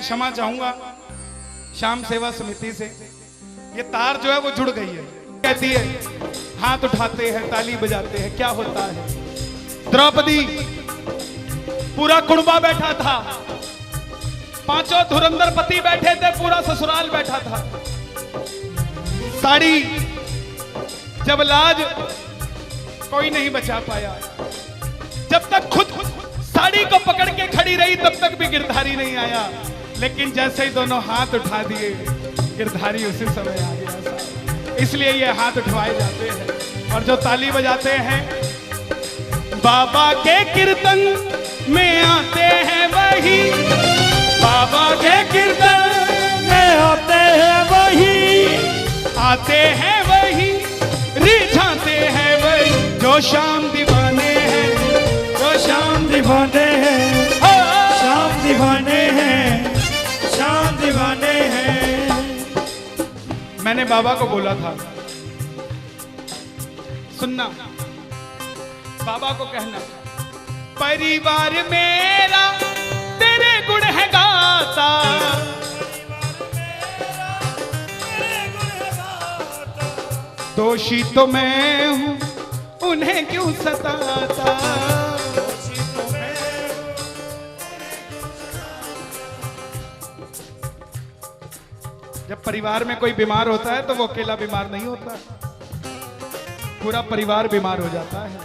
क्षमा चाहूंगा श्याम सेवा समिति से, ये तार जो है वो जुड़ गई है। कहती है हाथ उठाते हैं ताली बजाते हैं, क्या होता है। द्रौपदी पूरा कुणबा बैठा था, 5 धुरंधर पति बैठे थे, पूरा ससुराल बैठा था। साड़ी जब लाज कोई नहीं बचा पाया, जब तक खुद साड़ी को पकड़ के खड़ी रही तब तक भी गिरधारी नहीं आया। लेकिन जैसे ही दोनों हाथ उठा दिए गिरधारी उसी समय आ गया। इसलिए ये हाथ उठवाए जाते हैं। और जो ताली बजाते हैं बाबा के कीर्तन में आते हैं वही, बाबा के कीर्तन में आते हैं वही, आते हैं वही, रिझाते हैं वही जो श्याम दीवाने हैं, जो श्याम दीवाने हैं, श्याम दीवाने हैं, श्याम दीवाने हैं। मैंने बाबा को बोला था सुनना, बाबा को कहना परिवार मेरा तेरे गुण है गाता, दोषी तो मैं हूं उन्हें क्यों सताता। जब परिवार में कोई बीमार होता है तो वो अकेला बीमार नहीं होता, पूरा परिवार बीमार हो जाता है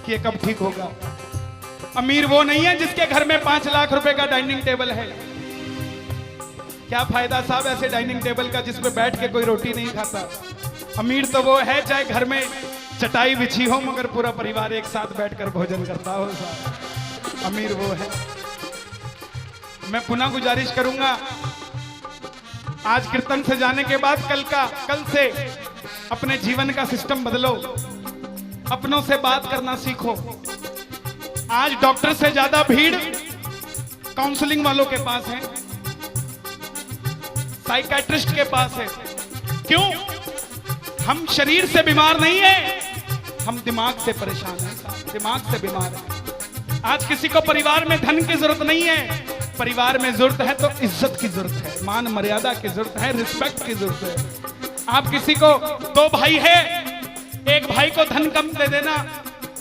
कि ये कब ठीक होगा। अमीर वो नहीं है जिसके घर में 5 लाख रुपए का डाइनिंग टेबल है। क्या फायदा साहब ऐसे डाइनिंग टेबल का जिसपे बैठ के कोई रोटी नहीं खाता। अमीर तो वो है चाहे घर में चटाई बिछी हो मगर पूरा परिवार एक साथ बैठकर भोजन करता हो साहब, अमीर वो है। मैं पुनः गुजारिश करूंगा, आज कीर्तन से जाने के बाद कल से अपने जीवन का सिस्टम बदलो, अपनों से बात करना सीखो। आज डॉक्टर से ज्यादा भीड़ काउंसलिंग वालों के पास है, साइकियाट्रिस्ट के पास है। क्यों? हम शरीर से बीमार नहीं है, हम दिमाग से परेशान हैं, दिमाग से बीमार हैं। आज किसी को परिवार में धन की जरूरत नहीं है, परिवार में जरूरत है तो इज्जत की जरूरत है, मान मर्यादा की जरूरत है, रिस्पेक्ट की जरूरत है। आप किसी को 2 भाई है, एक भाई को धन कम दे देना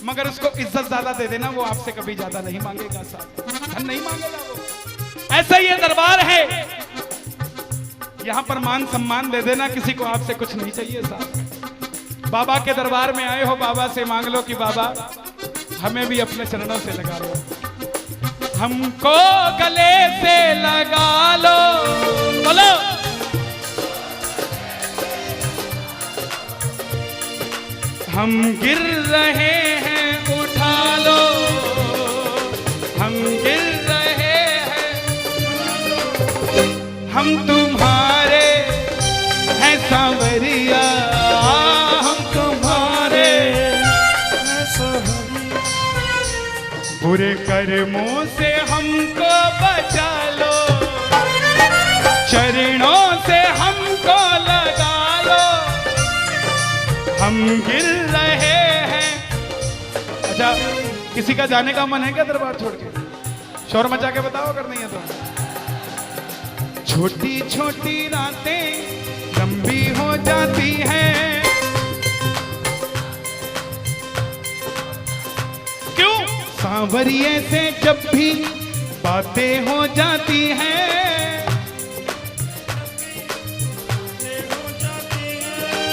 मगर उसको इज्जत ज्यादा दे देना, वो आपसे कभी ज्यादा नहीं मांगेगा साहब, धन नहीं मांगेगा वो। ऐसा ये दरबार है, यहां पर मान सम्मान दे देना, किसी को आपसे कुछ नहीं चाहिए साहब। बाबा के दरबार में आए हो, बाबा से मांग लो कि बाबा हमें भी अपने चरणों से लगा लो, हमको गले से लगा लो, बोलो हम गिर रहे हैं उठा लो, हम गिर रहे हैं, हम तुम्हारे हैं सांवरिया, हम तुम्हारे हैं सांवरिया, बुरे कर्मों से हमको बचा लो, चरणों से हमको लगा लो, हम गिर रहे हैं। अच्छा, किसी का जाने का मन है क्या दरबार छोड़ के? शोर मचा के बताओ अगर नहीं है तो। छोटी छोटी रातें लंबी हो जाती हैं, क्यों? सांवरिये से जब भी बातें हो जाती हैं,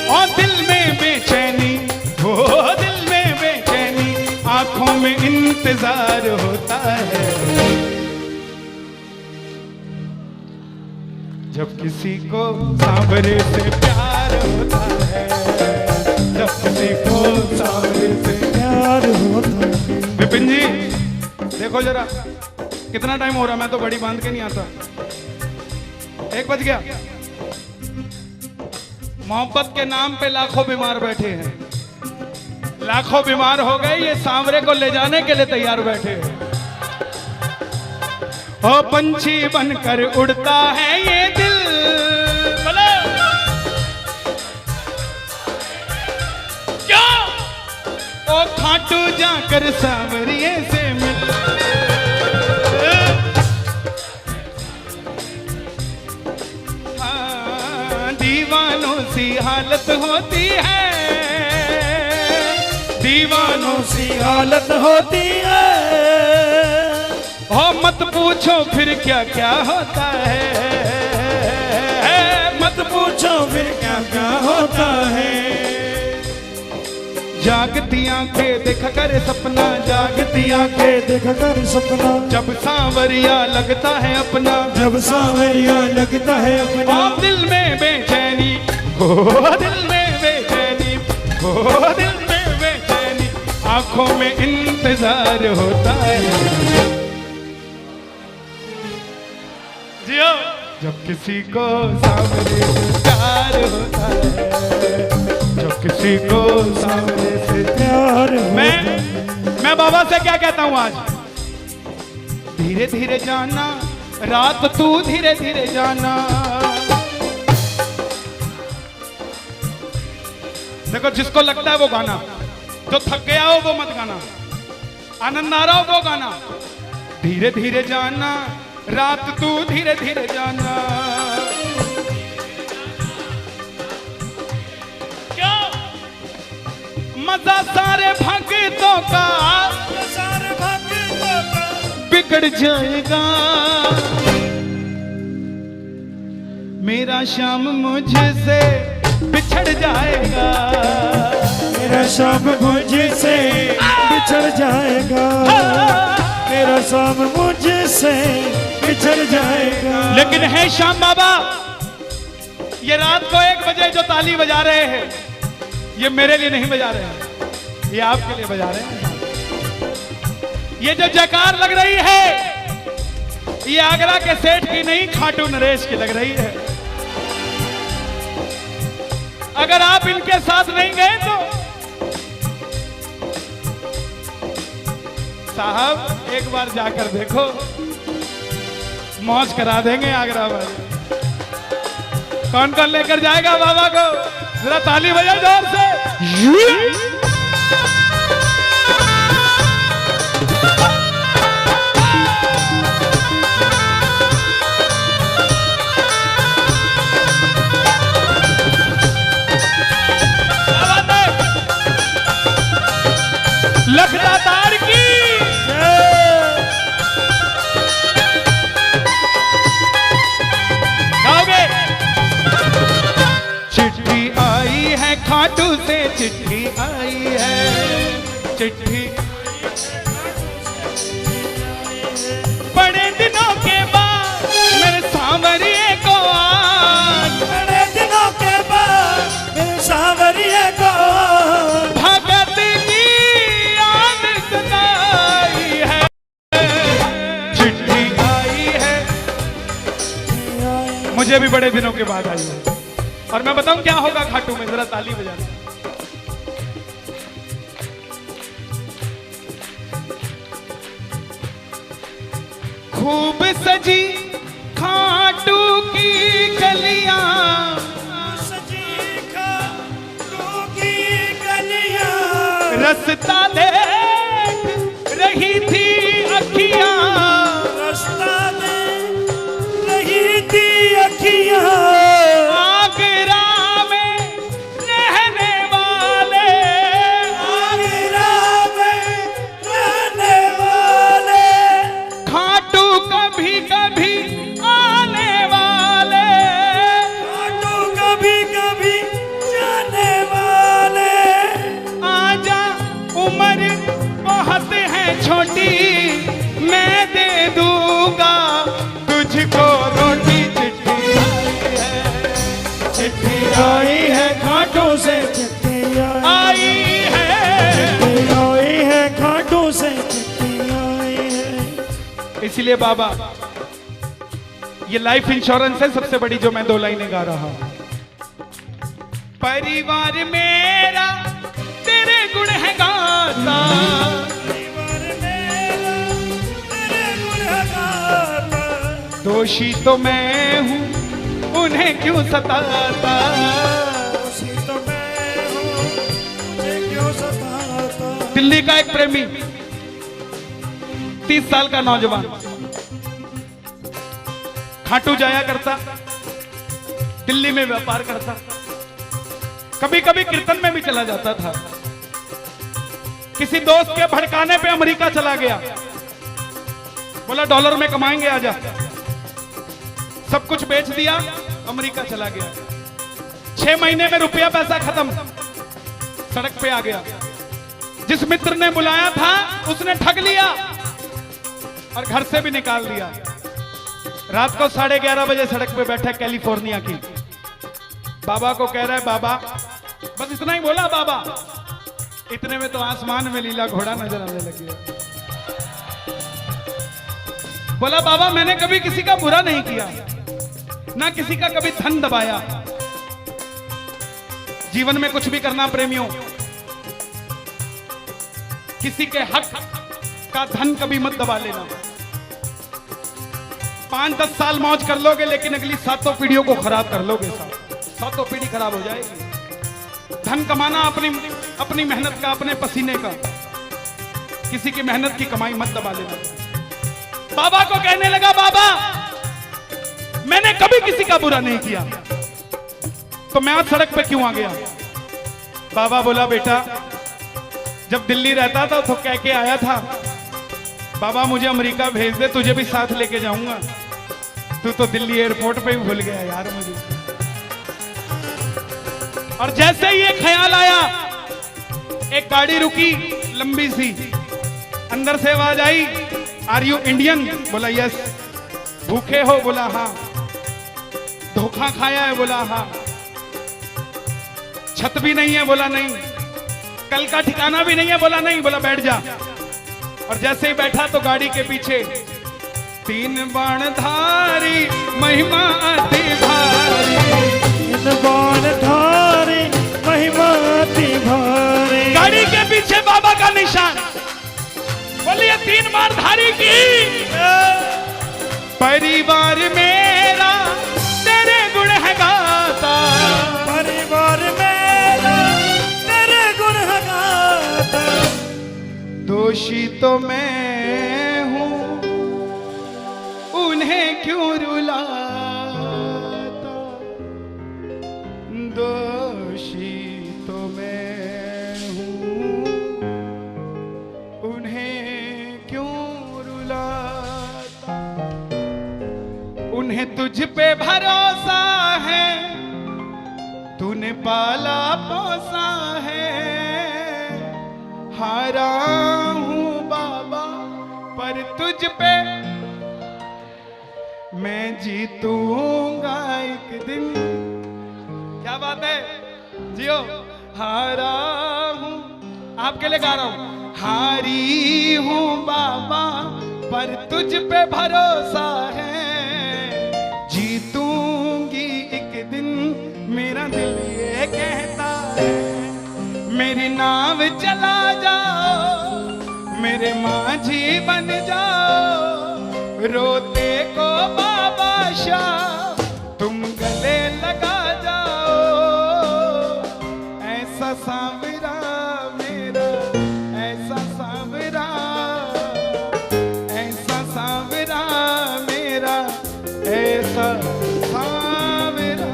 और दिल में बेचैनी, हो दिल में बेचैनी, आंखों में इंतजार होता है। जब किसी को सांवरे से प्यार होता है, जब किसी को सांवरे से प्यार होता है। विपिन जी देखो जरा कितना टाइम हो रहा, मैं तो बड़ी बांध के नहीं आता, 1 बज गया। मोहब्बत के नाम पे लाखों बीमार बैठे हैं, लाखों बीमार हो गए, ये सांवरे को ले जाने के लिए तैयार बैठे हैं। ओ पंछी बनकर उड़ता है ये दिल, बोलो क्या? ओ खाटू जाकर सांवरिये से मिल, दीवानों सी हालत होती है, दीवानों सी हालत होती है। हो मत पूछो फिर क्या क्या होता है, मत पूछो फिर क्या क्या होता है। जागती आंखें देख कर सपना, जागती आंखें देख कर सपना, जब सांवरिया लगता है अपना, जब सांवरिया लगता है अपना। दिल में बेचैनी हो, दिल में बेचैनी हो, दिल में बेचैनी, आंखों में इंतजार होता है। जियो जब किसी को सामने से प्यार होता है, जब किसी को सामने से प्यार होता है। मैं बाबा से क्या कहता हूं आज, धीरे धीरे जाना रात तू धीरे धीरे जाना। देखो जिसको लगता है वो गाना, जो थक गया हो वो मत गाना, आनंद आ रहा हो वो गाना। धीरे धीरे जाना रात तू धीरे धीरे जाना। क्यों मजा सारे भक्तों का, सारे भक्तों का बिगड़ जाएगा। मेरा श्याम मुझसे बिछड़ जाएगा, मेरा श्याम मुझसे बिछड़ जाएगा, मेरा श्याम मुझसे बिछड़ जाएगा। लेकिन है श्याम बाबा, ये रात को 1 बजे जो ताली बजा रहे हैं, ये मेरे लिए नहीं बजा रहे हैं, ये आपके लिए बजा रहे हैं। ये जो जयकार लग रही है, ये आगरा के सेठ की नहीं, खाटू नरेश की लग रही है। अगर आप इनके साथ नहीं गए तो साहब एक बार जाकर देखो, मौज करा देंगे आगरा वाले। कौन कौन लेकर जाएगा बाबा को, जरा ताली बजाओ जोर से। लखदा तार की गाओगे। चिट्ठी आई है खाटू से, चिट्ठी आई है, चिट्ठी बड़े दिनों के बाद मेरे सांवरिये को आज, बड़े दिनों के बाद मेरे सांवरिये को भगत की याद सताई है। चिट्ठी आई है, मुझे भी बड़े दिनों के बाद आई है। और मैं बताऊं क्या होगा खाटू में, जरा ताली बजाना। खूब सजी खाटू की गलियां, सजी खाटू की गलियां, रास्ता देख रही थी अखियां, रास्ता देख रही थी अखियां। आगरा में रहने वाले, आगरा में रहने वाले, खाटू कभी कभी आने वाले, खाटू कभी कभी जाने वाले। आजा उम्र बहुत है छोटी, मैं दे दूंगा तुझको रोटी। चिट्ठी आई है खाटू से, चिट्ठी आई है, चिट्ठी आई है खाटू से, चिट्ठी आई है। इसलिए बाबा ये लाइफ इंश्योरेंस है सबसे बड़ी, जो मैं 2 लाइनें गा रहा हूं। परिवार मेरा तेरे गुण है गाता, परिवार मेरा तेरे गुण है गाता, दोषी तो मैं हूं उन्हें क्यों सताता, दोषी तो मैं हूं मुझे क्यों सताता। दिल्ली का एक प्रेमी 30 साल का नौजवान खाटू जाया करता, दिल्ली में व्यापार करता, कभी कभी कीर्तन में भी चला जाता था। किसी दोस्त के भड़काने पे अमेरिका चला गया, बोला डॉलर में कमाएंगे आजा। सब कुछ बेच दिया, अमेरिका चला गया। 6 महीने में रुपया पैसा खत्म, सड़क पे आ गया। जिस मित्र ने बुलाया था उसने ठग लिया और घर से भी निकाल दिया। रात को 11:30 बजे सड़क पे बैठा कैलिफोर्निया की, बाबा को कह रहा है बाबा, बस इतना ही बोला बाबा, इतने में तो आसमान में लीला घोड़ा नजर आने लगी। बोला बाबा मैंने कभी किसी का बुरा नहीं किया, ना किसी का कभी धन दबाया। जीवन में कुछ भी करना प्रेमियों, किसी के हक का धन कभी मत दबा लेना। 5-10 साल मौज कर लोगे, लेकिन अगली 7 पीढ़ियों को खराब कर लोगे। 7 पीढ़ी खराब हो जाएगी। धन कमाना अपनी मेहनत का, अपने पसीने का, किसी की मेहनत की कमाई मत दबा लेना। बाबा को कहने लगा बाबा मैंने कभी किसी का बुरा नहीं किया, तो मैं आज सड़क पे क्यों आ गया? बाबा बोला बेटा जब दिल्ली रहता था तो कह के आया था बाबा मुझे अमेरिका भेज दे, तुझे भी साथ लेके जाऊंगा। तू तो दिल्ली एयरपोर्ट पे ही भूल गया यार मुझे। और जैसे ही ये ख्याल आया, एक गाड़ी रुकी लंबी सी, अंदर से आवाज आई आर यू इंडियन? बोला यस। भूखे हो? बोला हाँ। धोखा खाया है? बोला हाँ। छत भी नहीं है? बोला नहीं। कल का ठिकाना भी नहीं है? बोला नहीं। बोला बैठ जा। और जैसे ही बैठा तो गाड़ी के पीछे 3 बाणधारी महिमा अति भारी, 3 बाणधारी महिमा अति भारी। गाड़ी के पीछे बाबा का निशान। बोलिए 3 बाणधारी की। परिवार मेरा तेरे गुण है गाता, परिवार मेरा तेरे गुण है गाता। दोषी तो मैं हूं उन्हें क्यों रुलाता, दोषी तो मैं हूं उन्हें क्यों रुलाता। उन्हें तुझ पे भरोसा है, तूने पाला पोसा है। हारा हूं बाबा पर तुझ पे मैं जीतूंगा एक दिन। क्या बात है, जियो। हारा हूं, आपके लिए गा रहा हूं। हारी हूं बाबा पर तुझ पे भरोसा है, जीतूंगी एक दिन मेरा दिल ये कहता है। मेरी नाव चला जाओ, मेरे माझी बन जाओ, रोते को बाबा शाह तुम गले लगा जाओ। ऐसा सांवरा मेरा, ऐसा सांवरा, ऐसा सांवरा मेरा, ऐसा सांवरा।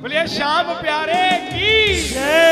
बोलिए श्याम प्यारे की जय।